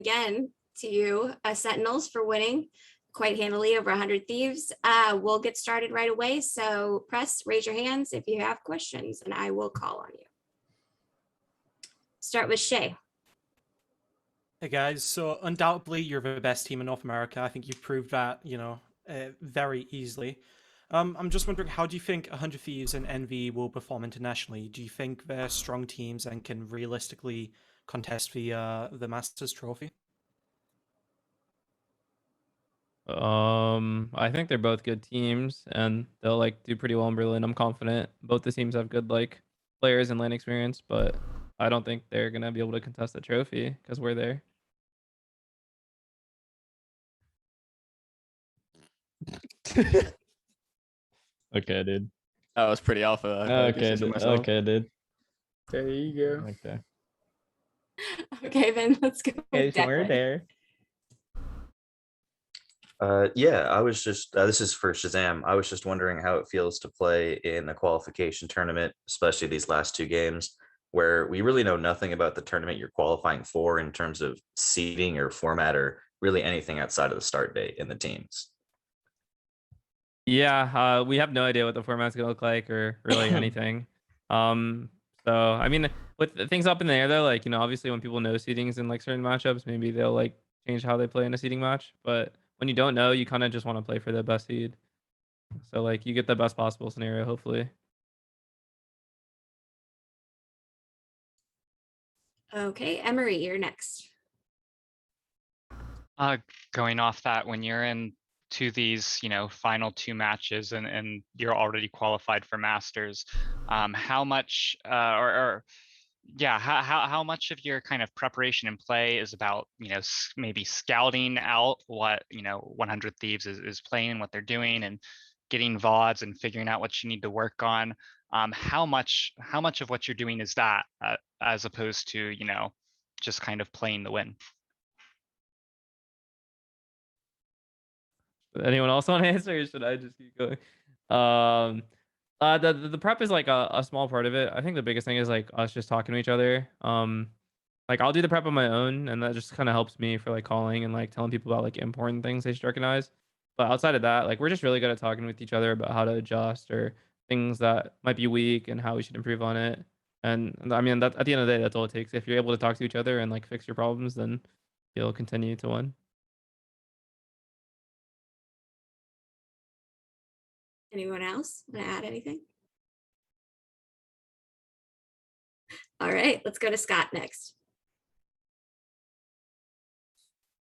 again to you, Sentinels, for winning quite handily over 100 Thieves. We'll get started right away. So press, raise your hands if you have questions, and I will call on you. Start with Shay. Hey guys, so undoubtedly you're the best team in North America. I think you've proved that, very easily. I'm just wondering, how do you think 100 Thieves and Envy will perform internationally? Do you think they're strong teams and can realistically contest the Masters Trophy? I think they're both good teams and they'll like do pretty well in Berlin. I'm confident. Both the teams have good like players and land experience, but I don't think they're gonna be able to contest the trophy because we're there. Okay, dude. That was pretty alpha. Okay, okay, dude. There you go. Okay. Okay, then let's go. Okay, so we're there. Yeah, I was just, this is for Shazam. I was just wondering how it feels to play in a qualification tournament, especially these last two games, where we really know nothing about the tournament you're qualifying for in terms of seeding or format or really anything outside of the start date in the teams. Yeah, we have no idea what the format's gonna look like or really anything. So I mean, with things up in the air though, like obviously when people know seedings in like certain matchups, maybe they'll like change how they play in a seeding match. But when you don't know, you kind of just want to play for the best seed. So like you get the best possible scenario, hopefully. Okay, Emery, you're next. Going off that, when you're in to these, final two matches and you're already qualified for Masters, how much how much of your kind of preparation and play is about, maybe scouting out what, 100 Thieves is playing, what they're doing, and getting VODs and figuring out what you need to work on? How much of what you're doing is that, as opposed to, just kind of playing the win? Anyone else want to answer, or should I just keep going? The prep is like a small part of it. I think the biggest thing is like us just talking to each other. Like I'll do the prep on my own, and that just kind of helps me for like calling and like telling people about like important things they should recognize. But outside of that, like we're just really good at talking with each other about how to adjust or things that might be weak and how we should improve on it. And I mean, that at the end of the day, that's all it takes. If you're able to talk to each other and like fix your problems, then you'll continue to win. Anyone else want to add anything? All right, let's go to Scott next.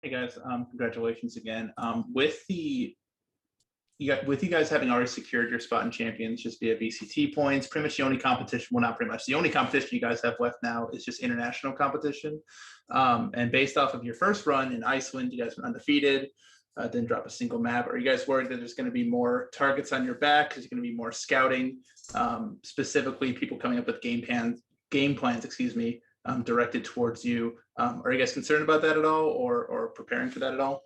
Hey guys, congratulations again. With you guys having already secured your spot in champions just via VCT points, pretty much the only competition, well, not pretty much, the only competition you guys have left now is just international competition. And based off of your first run in Iceland, you guys went undefeated, didn't drop a single map. Are you guys worried that there's going to be more targets on your back? Is there going to be more scouting, specifically people coming up with game plans, directed towards you? Are you guys concerned about that at all, or preparing for that at all?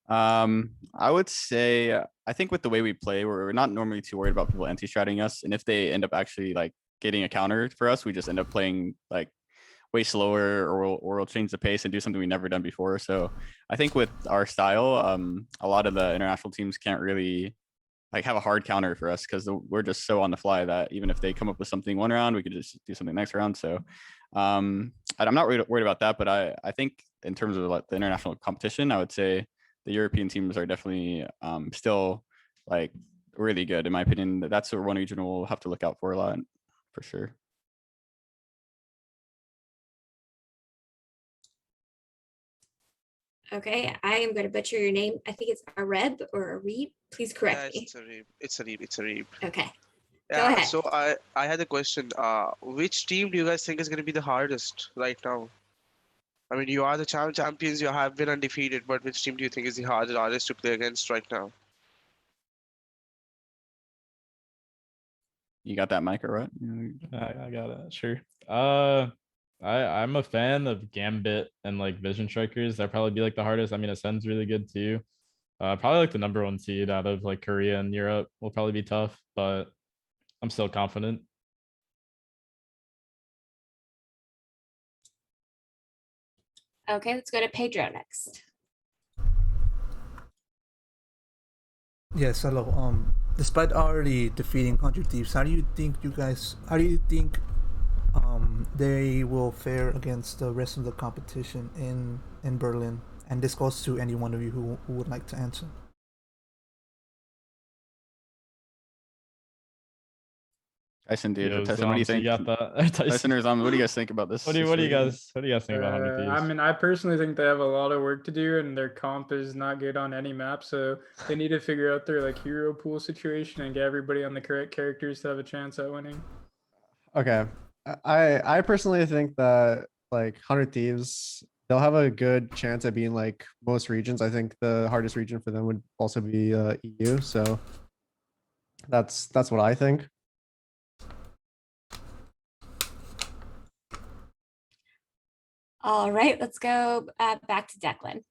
I would say, I think with the way we play, we're not normally too worried about people anti-stratting us. And if they end up actually like getting a counter for us, we just end up playing like way slower, or we'll change the pace and do something we've never done before. So I think with our style, a lot of the international teams can't really like have a hard counter for us because we're just so on the fly that even if they come up with something one round, we could just do something next round. So I'm not really worried about that, but I think in terms of like the international competition, I would say the European teams are definitely still like really good in my opinion. That's one region we'll have to look out for a lot for sure. Okay, I am going to butcher your name. I think it's Areb or Areb. Please correct me. It's Areb. Okay. Go Yeah, ahead. so I had a question. Which team do you guys think is going to be the hardest right now? I mean, you are the champions, you have been undefeated, but which team do you think is the hardest to play against right now? You got that mic or what? I got it. Sure. I'm a fan of Gambit and like Vision Strikers. That'd probably be like the hardest. I mean, Ascend's really good too. Probably like the #1 seed out of like Korea and Europe will probably be tough, but I'm still confident. Okay, let's go to Pedro next. Yes, hello. Despite already defeating 100 Thieves, how do you think they will fare against the rest of the competition in Berlin? And this goes to any one of you who would like to answer. Tyson, dude, Yo, Tyson, what do you Zombs, think? got that? Tyson or Zombs, what do you guys think about this? What do you situation? guys think about 100 I Thieves? mean, I personally think they have a lot of work to do, and their comp is not good on any map. So they need to figure out their like hero pool situation and get everybody on the correct characters to have a chance at winning. Okay. I personally think that like 100 Thieves, they'll have a good chance at being like most regions. I think the hardest region for them would also be EU. So that's what I think. All right, let's go back to Declan.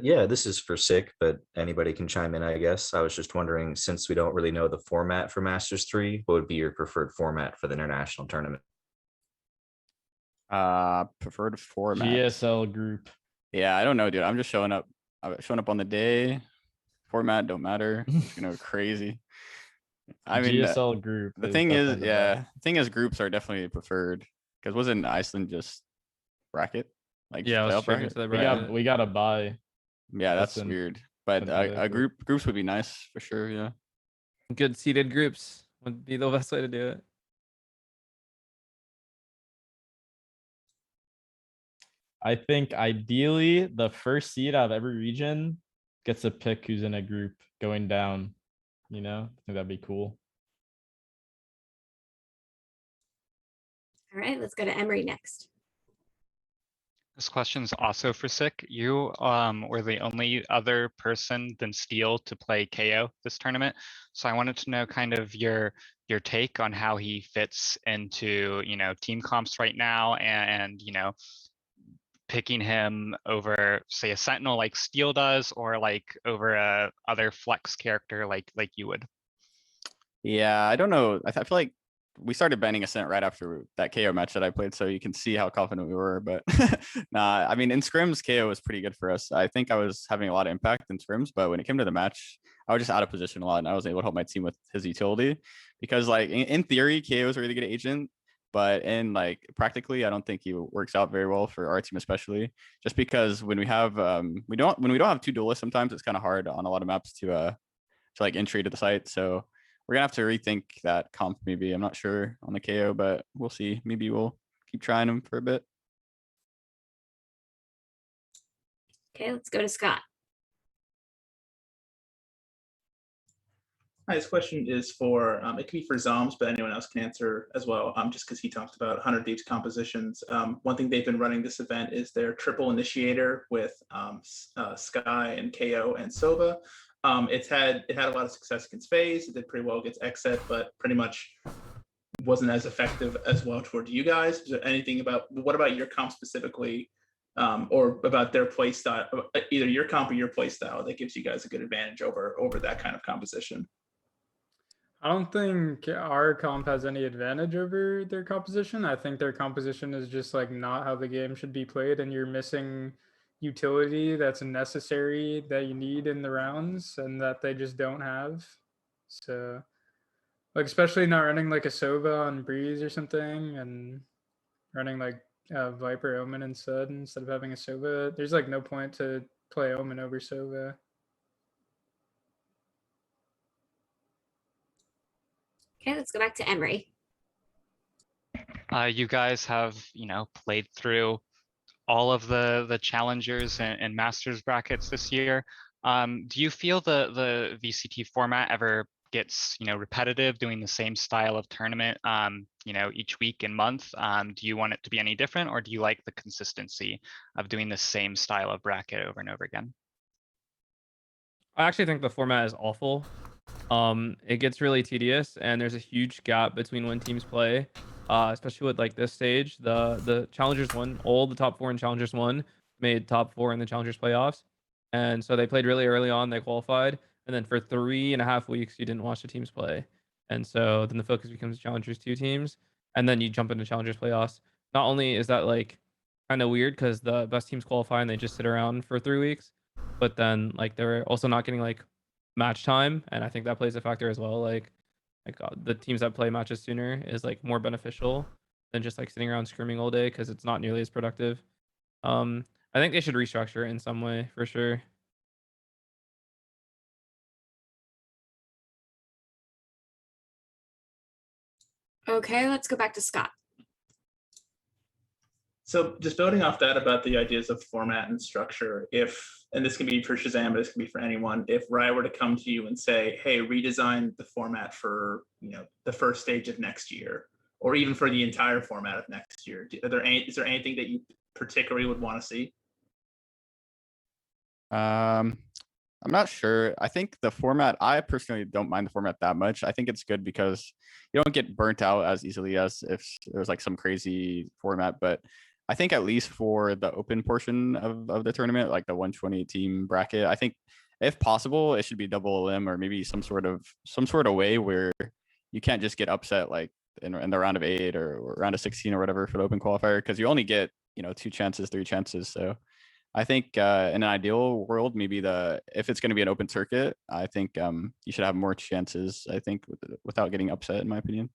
Yeah, this is for Sick, but anybody can chime in, I guess. I was just wondering, since we don't really know the format for Masters 3, what would be your preferred format for the international tournament? Preferred format. GSL group. Yeah, I don't know, dude. I'm just showing up. I'm showing up on the day. Format don't matter. It's gonna go crazy. I mean, GSL group. the thing is, definitely the yeah, best. the thing is, groups are definitely preferred because wasn't Iceland just bracket? Like Yeah, just let's playoff check bracket? into the We bracket. got we got to buy. Yeah, that's Listen, weird. But couldn't do a that group. groups would be nice for sure. Yeah. Good seeded groups would be the best way to do it. I think ideally the first seed out of every region gets a pick who's in a group going down. You know, I think that'd be cool. All right, let's go to Emery next. This question's also for Sick. You were the only other person than Steel to play KO this tournament. So I wanted to know kind of your take on how he fits into, you know, team comps right now and you know, picking him over say a Sentinel like Steel does or like over a other flex character like you would. Yeah, I don't know. I feel like we started banning Ascent right after that KO match that I played, so you can see how confident we were. But nah, I mean, in scrims, KO was pretty good for us. I think I was having a lot of impact in scrims, but when it came to the match, I was just out of position a lot, and I was able to help my team with his utility. Because like in theory, KO is a really good agent, but in like practically, I don't think he works out very well for our team, especially just because when we have when we don't have two duelists, sometimes it's kind of hard on a lot of maps to like entry to the site. So we're gonna have to rethink that comp. Maybe I'm not sure on the KO, but we'll see. Maybe we'll keep trying him for a bit. Okay, let's go to Scott. Hi, this question is for, it can be for Zoms, but anyone else can answer as well, just because he talked about 100 Thieves compositions. One thing they've been running this event is their triple initiator with Sky and KO and Sova. It had a lot of success against FaZe. It did pretty well against Xset, but pretty much wasn't as effective as well toward you guys. Is there anything what about your comp specifically, or about their play style, either your comp or your play style that gives you guys a good advantage over that kind of composition? I don't think our comp has any advantage over their composition. I think their composition is just like not how the game should be played, and you're missing utility that's necessary that you need in the rounds and that they just don't have. So like especially not running like a Sova on Breeze or something and running like Viper Omen instead of having a Sova. There's like no point to play Omen over Sova. Okay, let's go back to Emery. You guys have, you know, played through all of the challengers and masters brackets this year. Do you feel the VCT format ever gets, you know, repetitive, doing the same style of tournament, you know, each week and month? Do you want it to be any different, or do you like the consistency of doing the same style of bracket over and over again? I actually think the format is awful. It gets really tedious, and there's a huge gap between when teams play, especially with like this stage. The challengers won, all the top 4 in challengers won, made top 4 in the challengers playoffs, and so they played really early on. They qualified, and then for 3.5 weeks you didn't watch the teams play, and so then the focus becomes challengers 2 teams, and then you jump into challengers playoffs. Not only is that like kind of weird because the best teams qualify and they just sit around for 3 weeks. But then like they're also not getting like match time, and I think that plays a factor as well. Like the teams that play matches sooner is like more beneficial than just like sitting around screaming all day because it's not nearly as productive. I think they should restructure it in some way for sure. Okay, let's go back to Scott. So just building off that about the ideas of format and structure, and this can be for Shazam, but this can be for anyone, if Riot were to come to you and say, hey, redesign the format for, the first stage of next year, or even for the entire format of next year, is there anything that you particularly would want to see? I'm not sure. I think the format, I personally don't mind the format that much. I think it's good because you don't get burnt out as easily as if there's like some crazy format. But I think at least for the open portion of the tournament, like the 120 team bracket, I think if possible, it should be double limb or maybe some sort of way where you can't just get upset like in the round of 8 or round of 16 or whatever for the open qualifier, because you only get 2 chances, 3 chances. So I think in an ideal world, maybe if it's going to be an open circuit, I think you should have more chances, I think, without getting upset, in my opinion.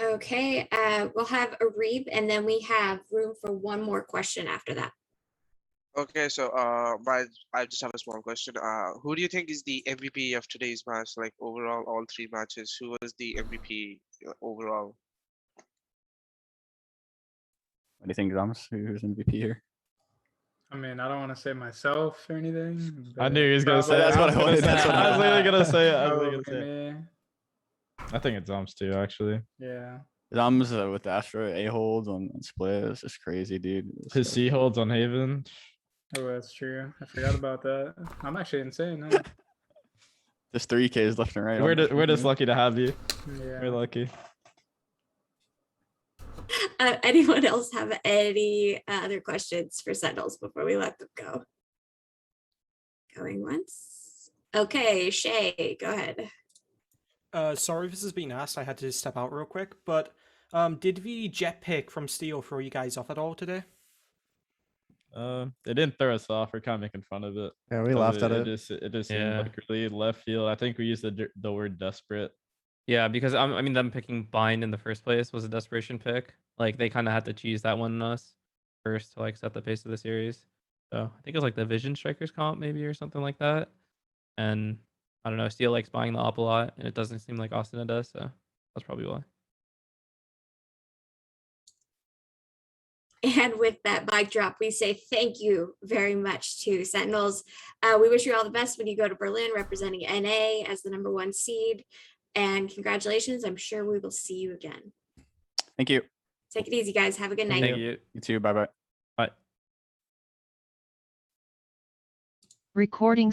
Okay, we'll have a Reeb, and then we have room for one more question after that. Okay, so I just have a small question. Who do you think is the MVP of today's match? Like overall, all 3 matches, who was the MVP overall? What do you think, Thomas? Who's MVP here? I mean, I don't want to say myself or anything. I knew he was gonna say. That's what I wanted. That's what I was literally gonna say it. I was Probably literally gonna say it. me. I think it's Zoms too, actually. Yeah. Zom's with the Astro A-holds on split. It's just crazy, dude. His C holds on Haven. Oh, that's true. I forgot about that. I'm actually insane. Huh? Just 3Ks left and right. We're just lucky to have you. Yeah. We're lucky. Anyone else have any other questions for Sentinels before we let them go? Going once. Okay, Shay, go ahead. Sorry if this has been asked. I had to step out real quick, but did the jet pick from Steel throw you guys off at all today? They didn't throw us off. We're kind of making fun of it. Yeah, we laughed at it. It just seemed Yeah. like really left field. I think we used the word desperate. Yeah, because I mean, them picking Bind in the first place was a desperation pick. Like they kind of had to cheese that one on us first to like set the pace of the series. So I think it was like the Vision Strikers comp maybe or something like that. And I don't know, Steel likes buying the op a lot, and it doesn't seem like Austin does. So that's probably why. And with that mic drop, we say thank you very much to Sentinels. We wish you all the best when you go to Berlin representing NA as the #1 seed. And congratulations. I'm sure we will see you again. Thank you. Take it easy, guys. Have a good night. Thank you. You too. Bye-bye. Bye. Recording